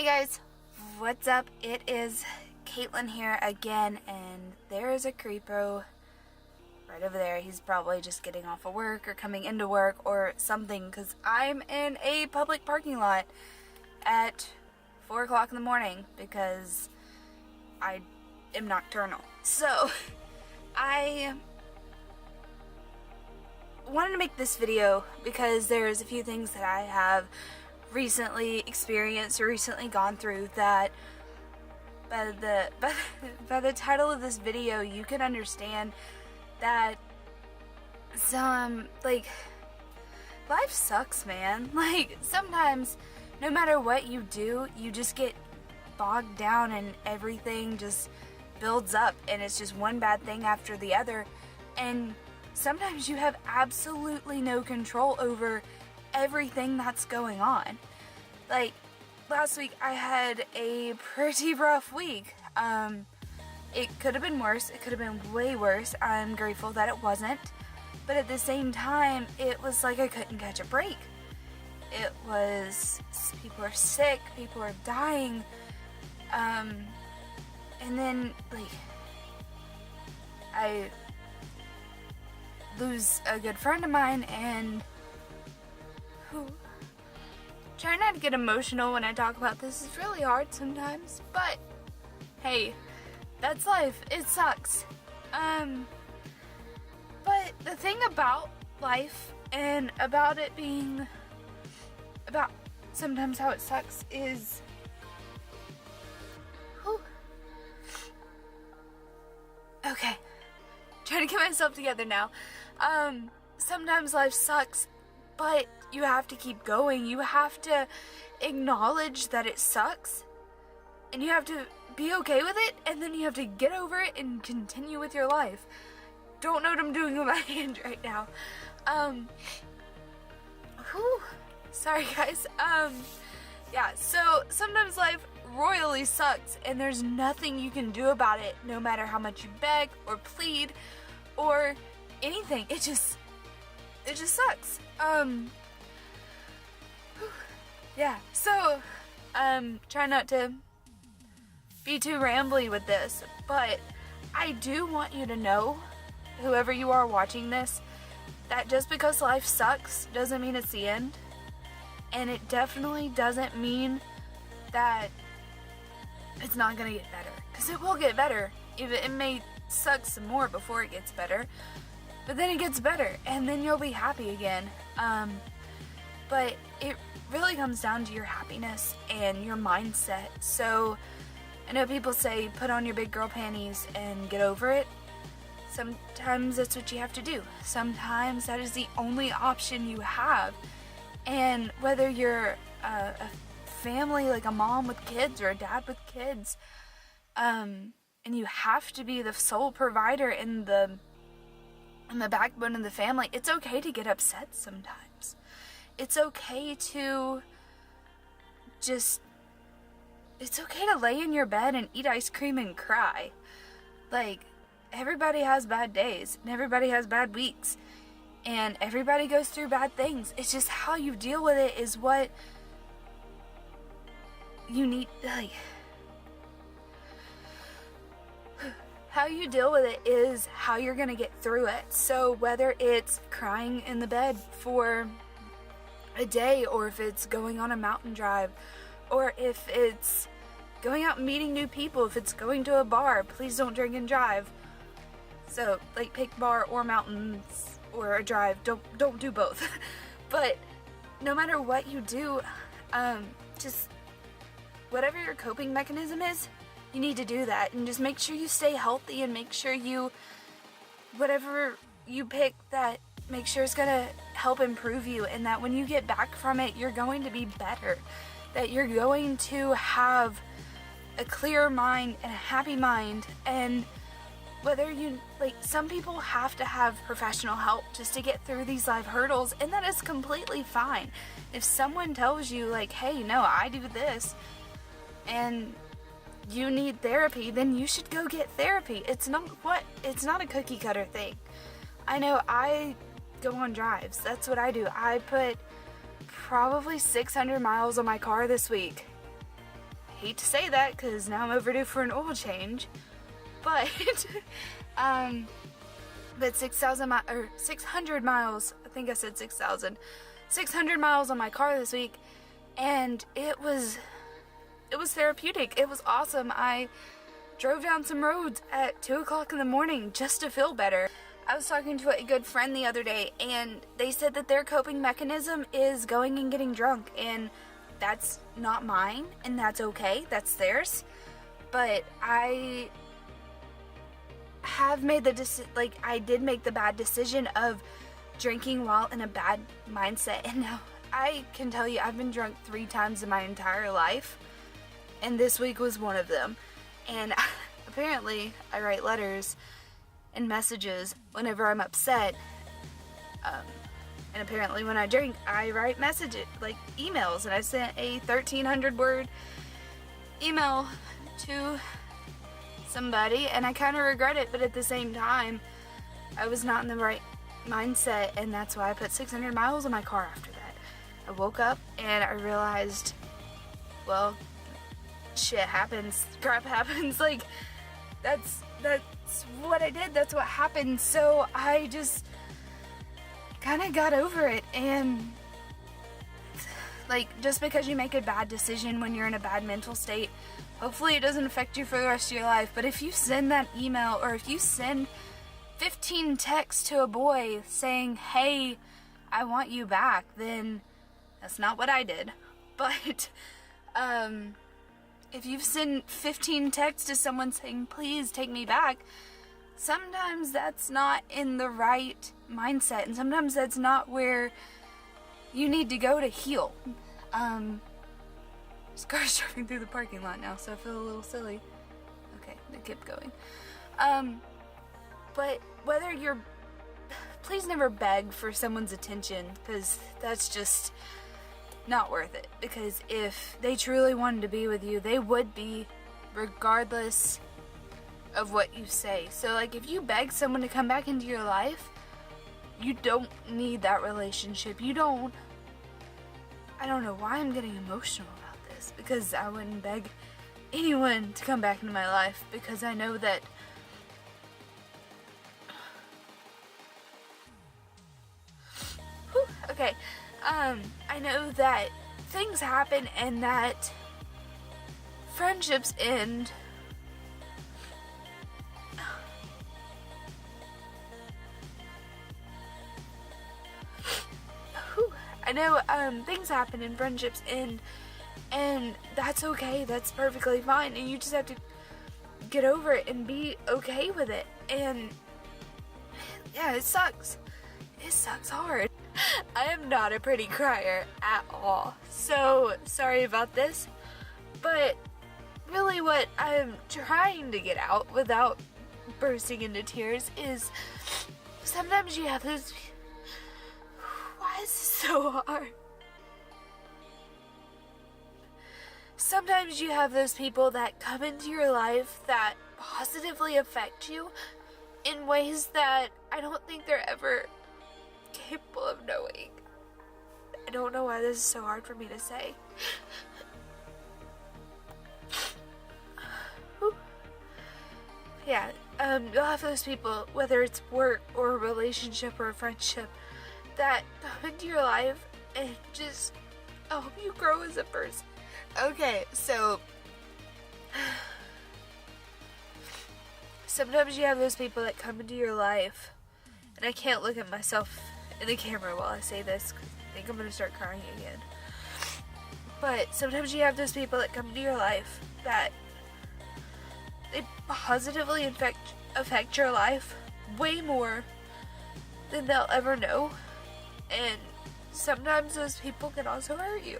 Hey guys, what's up? It is Caitlin here again, and there is a creepo right over there. He's probably just getting off of work or coming into work or something, because I'm in a public parking lot at 4 o'clock in the morning because I am nocturnal. So I wanted to make this video because there's a few things that I have recently experienced or recently gone through that by the title of this video you can understand that life sucks, man. Like, sometimes no matter what you do, you just get bogged down and everything just builds up and it's just one bad thing after the other, and sometimes you have absolutely no control over everything that's going on. Like, last week I had a pretty rough week. It could have been worse. It could have been way worse. I'm grateful that it wasn't. But at the same time, it was like I couldn't catch a break. It was, people are sick, people are dying. And then, like, I lose a good friend of mine, and try not to get emotional when I talk about this. It's really hard sometimes, but hey, that's life. It sucks. But the thing about life and about it being about sometimes how it sucks is, okay, trying to get myself together now. Sometimes life sucks, but you have to keep going. You have to acknowledge that it sucks, and you have to be okay with it, and then you have to get over it and continue with your life. Don't know what I'm doing with my hand right now. Sorry guys. Yeah, so sometimes life royally sucks, and there's nothing you can do about it, no matter how much you beg or plead or anything. It just sucks. Yeah, so, try not to be too rambly with this, but I do want you to know, whoever you are watching this, that just because life sucks doesn't mean it's the end, and it definitely doesn't mean that it's not gonna get better, because it will get better. It may suck some more before it gets better, but then it gets better, and then you'll be happy again. But it really comes down to your happiness and your mindset. So I know people say put on your big girl panties and get over it. Sometimes that's what you have to do. Sometimes that is the only option you have. And whether you're a family, like a mom with kids or a dad with kids, and you have to be the sole provider in the backbone of the family, it's okay to get upset sometimes. It's okay to it's okay to lay in your bed and eat ice cream and cry. Like, everybody has bad days, and everybody has bad weeks, and everybody goes through bad things. It's just how you deal with it is what you need, like, how you deal with it is how you're gonna get through it. So whether it's crying in the bed for a day, or if it's going on a mountain drive, or if it's going out and meeting new people, if it's going to a bar, please don't drink and drive. So, like, pick bar or mountains or a drive. Don't do both. But no matter what you do, just whatever your coping mechanism is, you need to do that, and just make sure you stay healthy, and make sure whatever you pick, that make sure it's gonna help improve you, and that when you get back from it, you're going to be better, that you're going to have a clear mind and a happy mind. And whether some people have to have professional help just to get through these life hurdles, and that is completely fine. If someone tells you, like, hey, no, I do this, and you need therapy, then you should go get therapy. It's not a cookie cutter thing. I know I go on drives. That's what I do. I put probably 600 miles on my car this week. hate to say that because now I'm overdue for an oil change, but but 600 miles, I think I said 6,000, 600 miles on my car this week, and it was therapeutic. It was awesome. I drove down some roads at 2 o'clock in the morning just to feel better. I was talking to a good friend the other day, and they said that their coping mechanism is going and getting drunk, and that's not mine, and that's okay. That's theirs. But I have made I did make the bad decision of drinking while in a bad mindset, and now I can tell you I've been drunk 3 times in my entire life, and this week was one of them. And apparently I write letters and messages whenever I'm upset, and apparently when I drink I write messages, like emails, and I sent a 1,300 word email to somebody, and I kind of regret it, but at the same time I was not in the right mindset, and that's why I put 600 miles on my car after that. I woke up and I realized, well, shit happens, crap happens, like that's what I did, that's what happened. So I just kind of got over it, and like, just because you make a bad decision when you're in a bad mental state, hopefully it doesn't affect you for the rest of your life. But if you send that email, or if you send 15 texts to a boy saying, hey, I want you back, then that's not what I did. But if you've sent 15 texts to someone saying, please take me back, sometimes that's not in the right mindset, and sometimes that's not where you need to go to heal. This car's driving through the parking lot now, so I feel a little silly. Okay, they keep going. But whether you're, please never beg for someone's attention, because that's just not worth it. Because if they truly wanted to be with you, they would be, regardless of what you say. So like, if you beg someone to come back into your life, you don't need that relationship. You don't, I don't know why I'm getting emotional about this, because I wouldn't beg anyone to come back into my life, because I know that okay, I know that things happen and that friendships end. I know things happen and friendships end, and that's okay, that's perfectly fine, and you just have to get over it and be okay with it. And yeah, it sucks. It sucks hard. I am not a pretty crier at all, so sorry about this, but really what I'm trying to get out without bursting into tears is sometimes you have those... Why is this so hard? Sometimes you have those people that come into your life that positively affect you in ways that I don't think they're ever capable of knowing. I don't know why this is so hard for me to say. Yeah, you'll have those people, whether it's work or a relationship or a friendship, that come into your life and just help you grow as a person. Okay, so sometimes you have those people that come into your life, and I can't look at myself in the camera while I say this because I think I'm going to start crying again. But sometimes you have those people that come into your life that they positively affect your life way more than they'll ever know. And sometimes those people can also hurt you.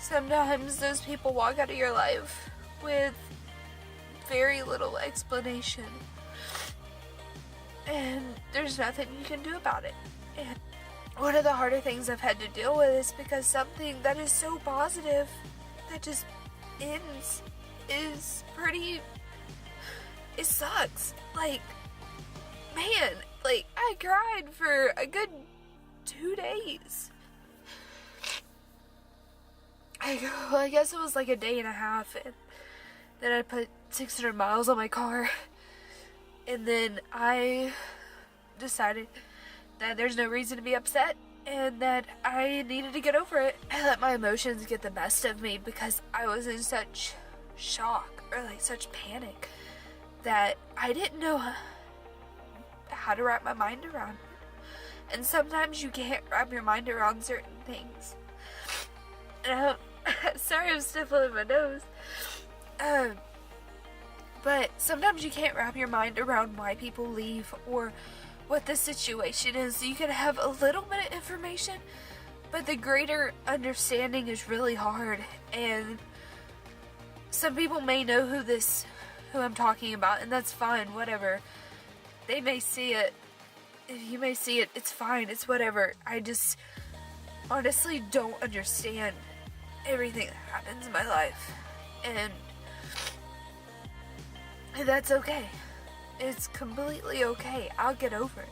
Sometimes those people walk out of your life with very little explanation, and there's nothing you can do about it. And one of the harder things I've had to deal with is because something that is so positive that just ends is pretty... It sucks. Like, man, like, I cried for a good 2 days. I guess it was like a day and a half, and then I put 600 miles on my car, and then I decided that there's no reason to be upset and that I needed to get over it. I let my emotions get the best of me because I was in such shock, or like such panic, that I didn't know how to wrap my mind around it. And sometimes you can't wrap your mind around certain things. And sorry, I'm sniffling my nose. But sometimes you can't wrap your mind around why people leave or what the situation is. You can have a little bit of information, but the greater understanding is really hard. And some people may know who I'm talking about, and that's fine, whatever. They may see it, you may see it, it's fine, it's whatever. I just honestly don't understand everything that happens in my life, and that's okay. It's completely okay. I'll get over it.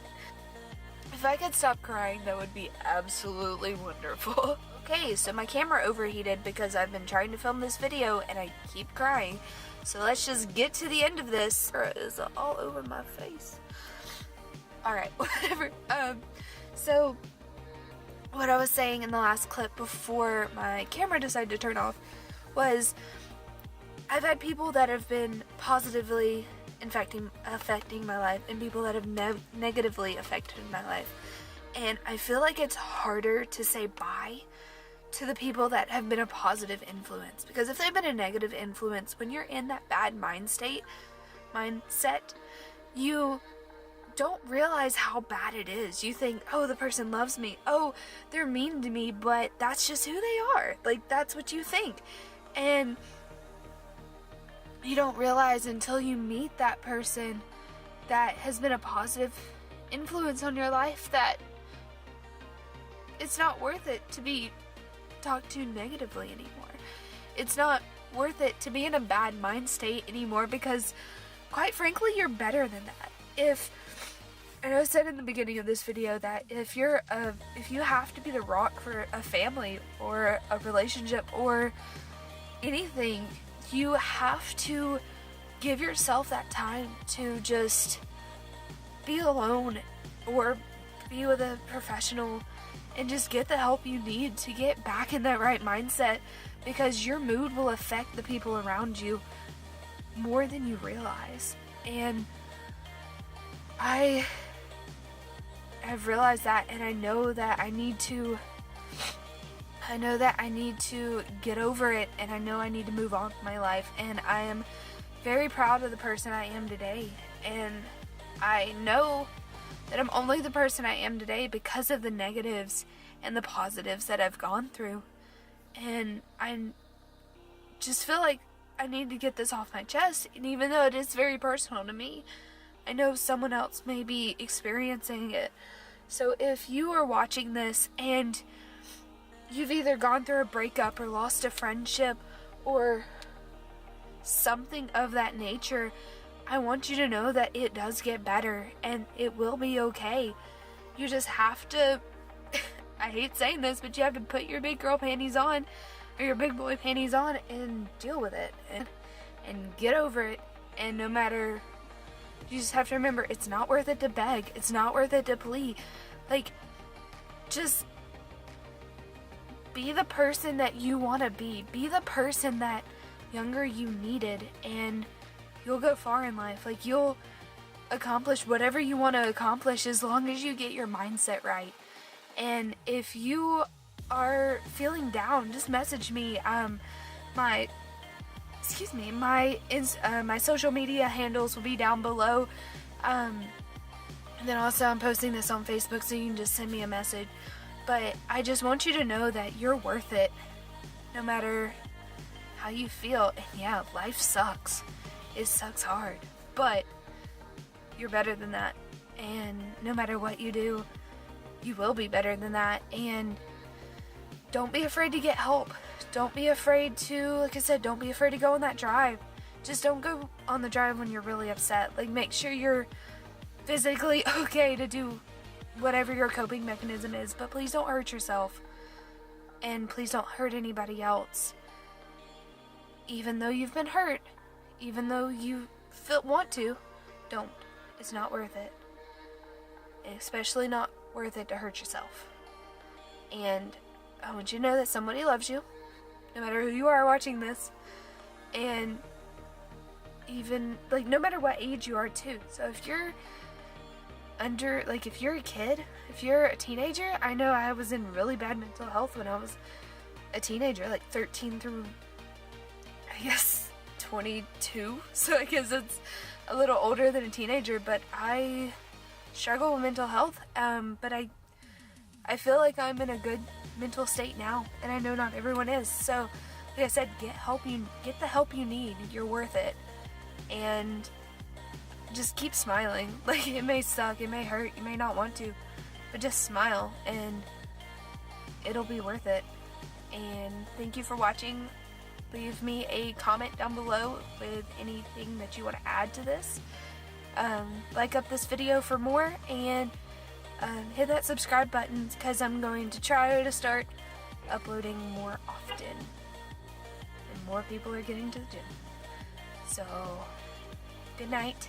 If I could stop crying, that would be absolutely wonderful. Okay, so my camera overheated because I've been trying to film this video and I keep crying. So let's just get to the end of this. It is all over my face. Alright, whatever. So what I was saying in the last clip before my camera decided to turn off was I've had people that have been positively affecting my life, and people that have negatively affected my life. And I feel like it's harder to say bye to the people that have been a positive influence, because if they've been a negative influence, when you're in that bad mindset, you don't realize how bad it is. You think, oh, the person loves me, oh, they're mean to me, but that's just who they are. Like, that's what you think. And you don't realize until you meet that person that has been a positive influence on your life that it's not worth it to be talked to negatively anymore. It's not worth it to be in a bad mind state anymore, because quite frankly, you're better than that. And I said in the beginning of this video that if you have to be the rock for a family or a relationship or anything, you have to give yourself that time to just be alone or be with a professional and just get the help you need to get back in that right mindset, because your mood will affect the people around you more than you realize. And I've realized that, and I know that I need to get over it, and I know I need to move on with my life, and I am very proud of the person I am today, and I know that I'm only the person I am today because of the negatives and the positives that I've gone through. And I just feel like I need to get this off my chest, and even though it is very personal to me, I know someone else may be experiencing it. So if you are watching this and you've either gone through a breakup or lost a friendship or something of that nature, I want you to know that it does get better and it will be okay. You just have to, I hate saying this, but you have to put your big girl panties on, or your big boy panties on, and deal with it and get over it. And no matter, you just have to remember, it's not worth it to beg. It's not worth it to plead. Like, just be the person that you want to be. Be the person that younger you needed, and you'll go far in life. Like, you'll accomplish whatever you want to accomplish as long as you get your mindset right. And if you are feeling down, just message me. My social media handles will be down below. And then also I'm posting this on Facebook, so you can just send me a message. But I just want you to know that you're worth it, no matter how you feel. And yeah, life sucks. It sucks hard. But you're better than that. And no matter what you do, you will be better than that. And don't be afraid to get help. Don't be afraid to, like I said, don't be afraid to go on that drive. Just don't go on the drive when you're really upset. Like, make sure you're physically okay to do whatever your coping mechanism is, but please don't hurt yourself. And please don't hurt anybody else. Even though you've been hurt, even though you want to, don't. It's not worth it. Especially not worth it to hurt yourself. And I want you to know that somebody loves you, no matter who you are watching this. And even, like, no matter what age you are too. So if you're under, like, if you're a kid, if you're a teenager, I know I was in really bad mental health when I was a teenager, like 13 through, I guess, 22. So I guess it's a little older than a teenager, but I struggle with mental health. But I feel like I'm in a good mental state now, and I know not everyone is. So, like I said, get the help you need. You're worth it, and just keep smiling. Like, it may suck, it may hurt, you may not want to, but just smile, and it'll be worth it. And thank you for watching. Leave me a comment down below with anything that you want to add to this. Like up this video for more, and hit that subscribe button, because I'm going to try to start uploading more often. And more people are getting to the gym. So, good night,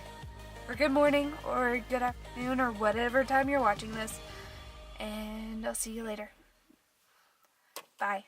or good morning, or good afternoon, or whatever time you're watching this. And I'll see you later. Bye.